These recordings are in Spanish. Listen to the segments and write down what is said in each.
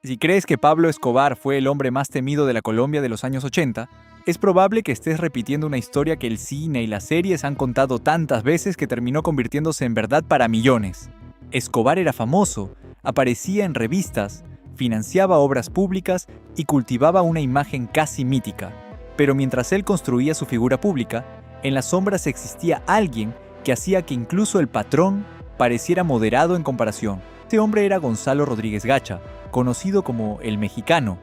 Si crees que Pablo Escobar fue el hombre más temido de la Colombia de los años 80, es probable que estés repitiendo una historia que el cine y las series han contado tantas veces que terminó convirtiéndose en verdad para millones. Escobar era famoso, aparecía en revistas, financiaba obras públicas y cultivaba una imagen casi mítica. Pero mientras él construía su figura pública, en las sombras existía alguien que hacía que incluso el patrón pareciera moderado en comparación. Este hombre era Gonzalo Rodríguez Gacha, conocido como el Mexicano.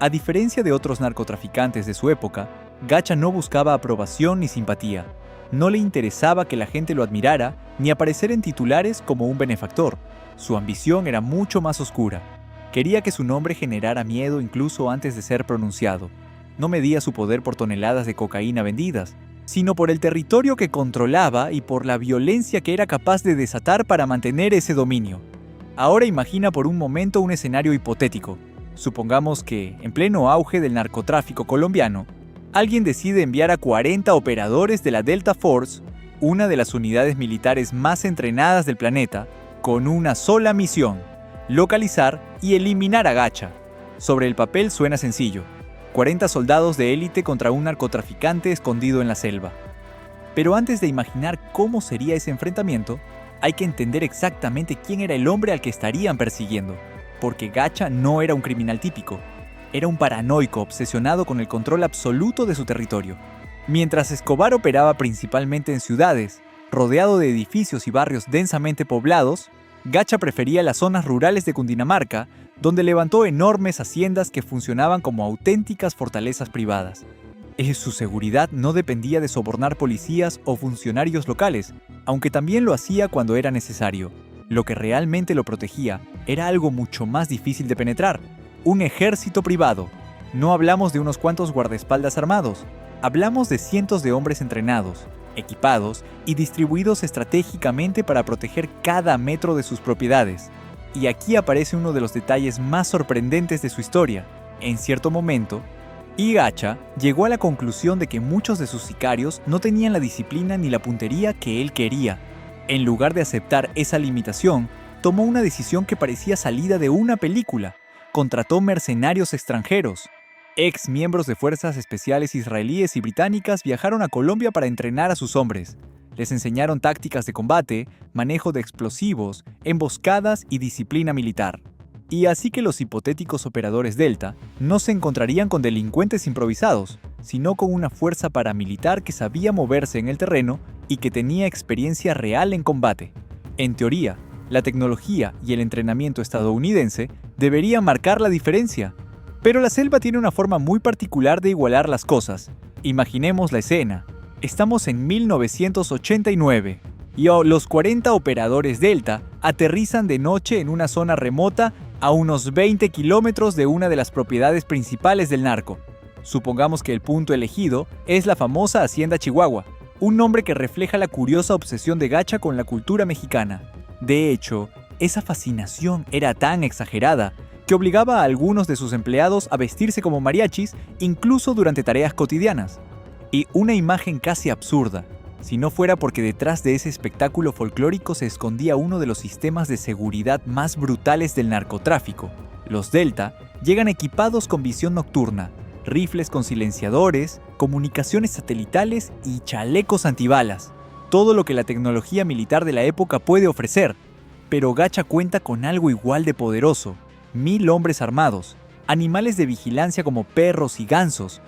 A diferencia de otros narcotraficantes de su época, Gacha no buscaba aprobación ni simpatía. No le interesaba que la gente lo admirara ni aparecer en titulares como un benefactor. Su ambición era mucho más oscura. Quería que su nombre generara miedo incluso antes de ser pronunciado. No medía su poder por toneladas de cocaína vendidas, sino por el territorio que controlaba y por la violencia que era capaz de desatar para mantener ese dominio. Ahora imagina por un momento un escenario hipotético. Supongamos que, en pleno auge del narcotráfico colombiano, alguien decide enviar a 40 operadores de la Delta Force, una de las unidades militares más entrenadas del planeta, con una sola misión: localizar y eliminar a Gacha. Sobre el papel suena sencillo: 40 soldados de élite contra un narcotraficante escondido en la selva. Pero antes de imaginar cómo sería ese enfrentamiento, hay que entender exactamente quién era el hombre al que estarían persiguiendo, porque Gacha no era un criminal típico, era un paranoico obsesionado con el control absoluto de su territorio. Mientras Escobar operaba principalmente en ciudades, rodeado de edificios y barrios densamente poblados, Gacha prefería las zonas rurales de Cundinamarca, donde levantó enormes haciendas que funcionaban como auténticas fortalezas privadas. Su seguridad no dependía de sobornar policías o funcionarios locales, aunque también lo hacía cuando era necesario. Lo que realmente lo protegía era algo mucho más difícil de penetrar: un ejército privado. No hablamos de unos cuantos guardaespaldas armados, hablamos de cientos de hombres entrenados, equipados y distribuidos estratégicamente para proteger cada metro de sus propiedades. Y aquí aparece uno de los detalles más sorprendentes de su historia. En cierto momento, Gacha llegó a la conclusión de que muchos de sus sicarios no tenían la disciplina ni la puntería que él quería. En lugar de aceptar esa limitación, tomó una decisión que parecía salida de una película. Contrató mercenarios extranjeros. Ex miembros de fuerzas especiales israelíes y británicas viajaron a Colombia para entrenar a sus hombres. Les enseñaron tácticas de combate, manejo de explosivos, emboscadas y disciplina militar. Y así que los hipotéticos operadores Delta no se encontrarían con delincuentes improvisados, sino con una fuerza paramilitar que sabía moverse en el terreno y que tenía experiencia real en combate. En teoría, la tecnología y el entrenamiento estadounidense deberían marcar la diferencia. Pero la selva tiene una forma muy particular de igualar las cosas. Imaginemos la escena. Estamos en 1989 y los 40 operadores Delta aterrizan de noche en una zona remota a unos 20 kilómetros de una de las propiedades principales del narco. Supongamos que el punto elegido es la famosa Hacienda Chihuahua, un nombre que refleja la curiosa obsesión de Gacha con la cultura mexicana. De hecho, esa fascinación era tan exagerada que obligaba a algunos de sus empleados a vestirse como mariachis incluso durante tareas cotidianas. Y una imagen casi absurda, si no fuera porque detrás de ese espectáculo folclórico se escondía uno de los sistemas de seguridad más brutales del narcotráfico. Los Delta llegan equipados con visión nocturna, rifles con silenciadores, comunicaciones satelitales y chalecos antibalas. Todo lo que la tecnología militar de la época puede ofrecer. Pero Gacha cuenta con algo igual de poderoso: 1000 hombres armados, animales de vigilancia como perros y gansos,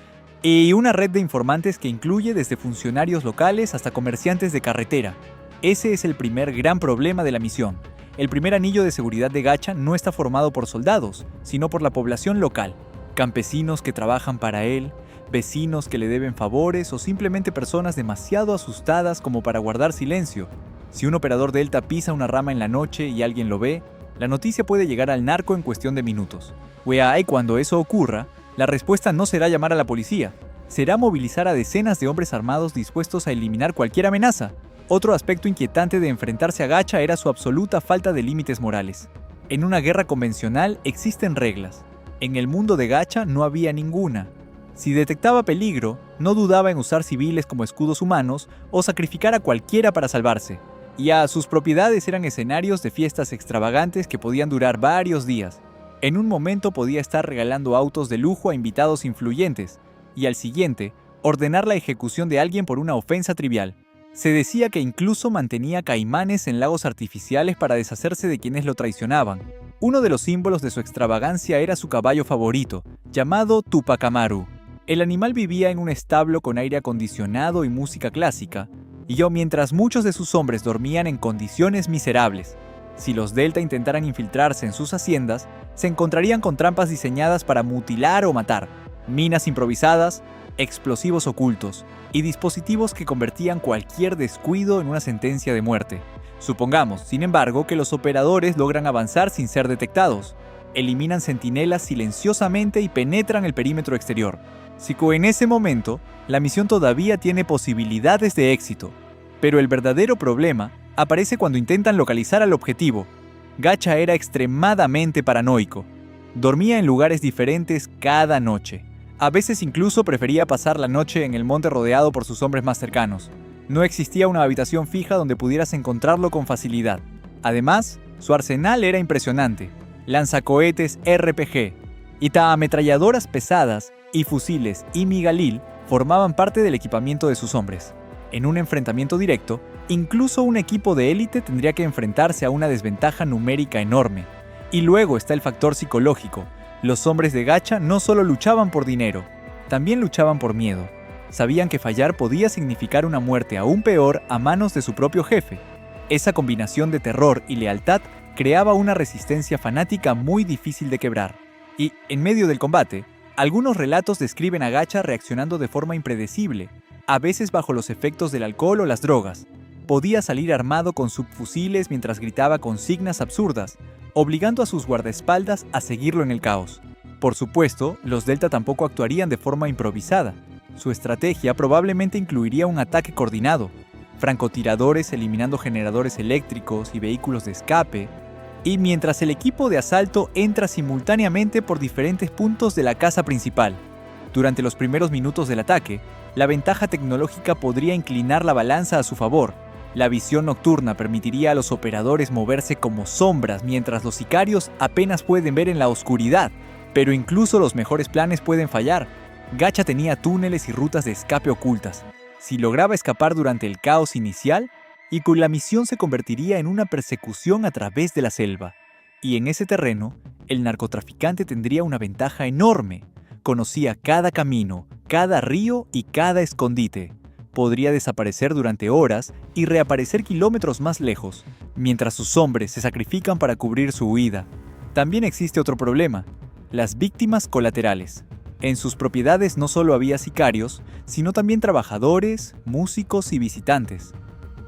y una red de informantes que incluye desde funcionarios locales hasta comerciantes de carretera. Ese es el primer gran problema de la misión. El primer anillo de seguridad de Gacha no está formado por soldados, sino por la población local. Campesinos que trabajan para él, vecinos que le deben favores o simplemente personas demasiado asustadas como para guardar silencio. Si un operador Delta pisa una rama en la noche y alguien lo ve, la noticia puede llegar al narco en cuestión de minutos. Y cuando eso ocurra, la respuesta no será llamar a la policía, será movilizar a decenas de hombres armados dispuestos a eliminar cualquier amenaza. Otro aspecto inquietante de enfrentarse a Gacha era su absoluta falta de límites morales. En una guerra convencional existen reglas. En el mundo de Gacha no había ninguna. Si detectaba peligro, no dudaba en usar civiles como escudos humanos o sacrificar a cualquiera para salvarse. Y sus propiedades eran escenarios de fiestas extravagantes que podían durar varios días. En un momento podía estar regalando autos de lujo a invitados influyentes, y al siguiente, ordenar la ejecución de alguien por una ofensa trivial. Se decía que incluso mantenía caimanes en lagos artificiales para deshacerse de quienes lo traicionaban. Uno de los símbolos de su extravagancia era su caballo favorito, llamado Tupac Amaru. El animal vivía en un establo con aire acondicionado y música clásica, y mientras muchos de sus hombres dormían en condiciones miserables. Si los Delta intentaran infiltrarse en sus haciendas, se encontrarían con trampas diseñadas para mutilar o matar, minas improvisadas, explosivos ocultos y dispositivos que convertían cualquier descuido en una sentencia de muerte. Supongamos, sin embargo, que los operadores logran avanzar sin ser detectados. Eliminan centinelas silenciosamente y penetran el perímetro exterior. En ese momento, la misión todavía tiene posibilidades de éxito. Pero el verdadero problema aparece cuando intentan localizar al objetivo. Gacha era extremadamente paranoico. Dormía en lugares diferentes cada noche. A veces incluso prefería pasar la noche en el monte rodeado por sus hombres más cercanos. No existía una habitación fija donde pudieras encontrarlo con facilidad. Además, su arsenal era impresionante. Lanzacohetes RPG, ametralladoras pesadas y fusiles Imi-Galil formaban parte del equipamiento de sus hombres. En un enfrentamiento directo, incluso un equipo de élite tendría que enfrentarse a una desventaja numérica enorme. Y luego está el factor psicológico. Los hombres de Gacha no solo luchaban por dinero, también luchaban por miedo. Sabían que fallar podía significar una muerte aún peor a manos de su propio jefe. Esa combinación de terror y lealtad creaba una resistencia fanática muy difícil de quebrar. Y, en medio del combate, algunos relatos describen a Gacha reaccionando de forma impredecible, a veces bajo los efectos del alcohol o las drogas. Podía salir armado con subfusiles mientras gritaba consignas absurdas, obligando a sus guardaespaldas a seguirlo en el caos. Por supuesto, los Delta tampoco actuarían de forma improvisada. Su estrategia probablemente incluiría un ataque coordinado, francotiradores eliminando generadores eléctricos y vehículos de escape, y mientras el equipo de asalto entra simultáneamente por diferentes puntos de la casa principal. Durante los primeros minutos del ataque, la ventaja tecnológica podría inclinar la balanza a su favor. La visión nocturna permitiría a los operadores moverse como sombras mientras los sicarios apenas pueden ver en la oscuridad. Pero incluso los mejores planes pueden fallar. Gacha tenía túneles y rutas de escape ocultas. Si lograba escapar durante el caos inicial, la misión se convertiría en una persecución a través de la selva. Y en ese terreno, el narcotraficante tendría una ventaja enorme. Conocía cada camino, cada río y cada escondite. Podría desaparecer durante horas y reaparecer kilómetros más lejos, mientras sus hombres se sacrifican para cubrir su huida. También existe otro problema: las víctimas colaterales. En sus propiedades no solo había sicarios, sino también trabajadores, músicos y visitantes.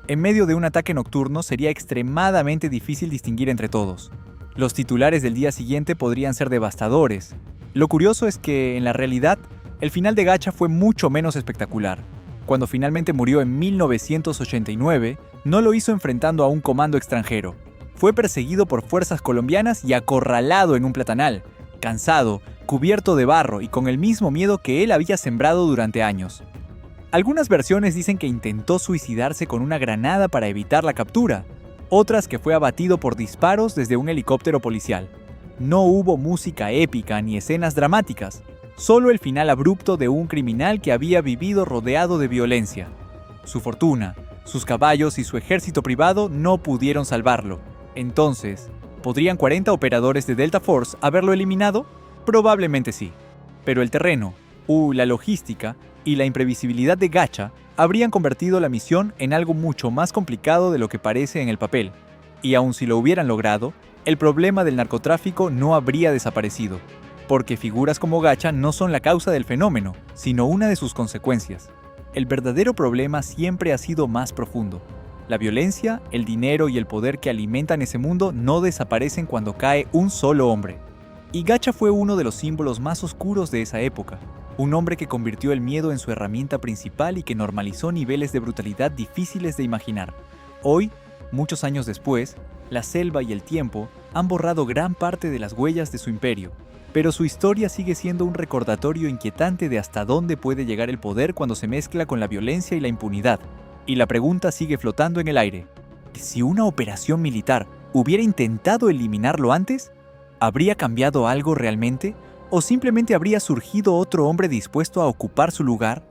En medio de un ataque nocturno sería extremadamente difícil distinguir entre todos. Los titulares del día siguiente podrían ser devastadores. Lo curioso es que, en la realidad, el final de Gacha fue mucho menos espectacular. Cuando finalmente murió en 1989, no lo hizo enfrentando a un comando extranjero. Fue perseguido por fuerzas colombianas y acorralado en un platanal, cansado, cubierto de barro y con el mismo miedo que él había sembrado durante años. Algunas versiones dicen que intentó suicidarse con una granada para evitar la captura, otras que fue abatido por disparos desde un helicóptero policial. No hubo música épica ni escenas dramáticas, solo el final abrupto de un criminal que había vivido rodeado de violencia. Su fortuna, sus caballos y su ejército privado no pudieron salvarlo. Entonces, ¿podrían 40 operadores de Delta Force haberlo eliminado? Probablemente sí. Pero el terreno, la logística y la imprevisibilidad de Gacha habrían convertido la misión en algo mucho más complicado de lo que parece en el papel. Y aun si lo hubieran logrado, el problema del narcotráfico no habría desaparecido, porque figuras como Gacha no son la causa del fenómeno, sino una de sus consecuencias. El verdadero problema siempre ha sido más profundo. La violencia, el dinero y el poder que alimentan ese mundo no desaparecen cuando cae un solo hombre. Y Gacha fue uno de los símbolos más oscuros de esa época. Un hombre que convirtió el miedo en su herramienta principal y que normalizó niveles de brutalidad difíciles de imaginar. Hoy, muchos años después, la selva y el tiempo han borrado gran parte de las huellas de su imperio, pero su historia sigue siendo un recordatorio inquietante de hasta dónde puede llegar el poder cuando se mezcla con la violencia y la impunidad. Y la pregunta sigue flotando en el aire: ¿si una operación militar hubiera intentado eliminarlo antes? ¿Habría cambiado algo realmente? ¿O simplemente habría surgido otro hombre dispuesto a ocupar su lugar?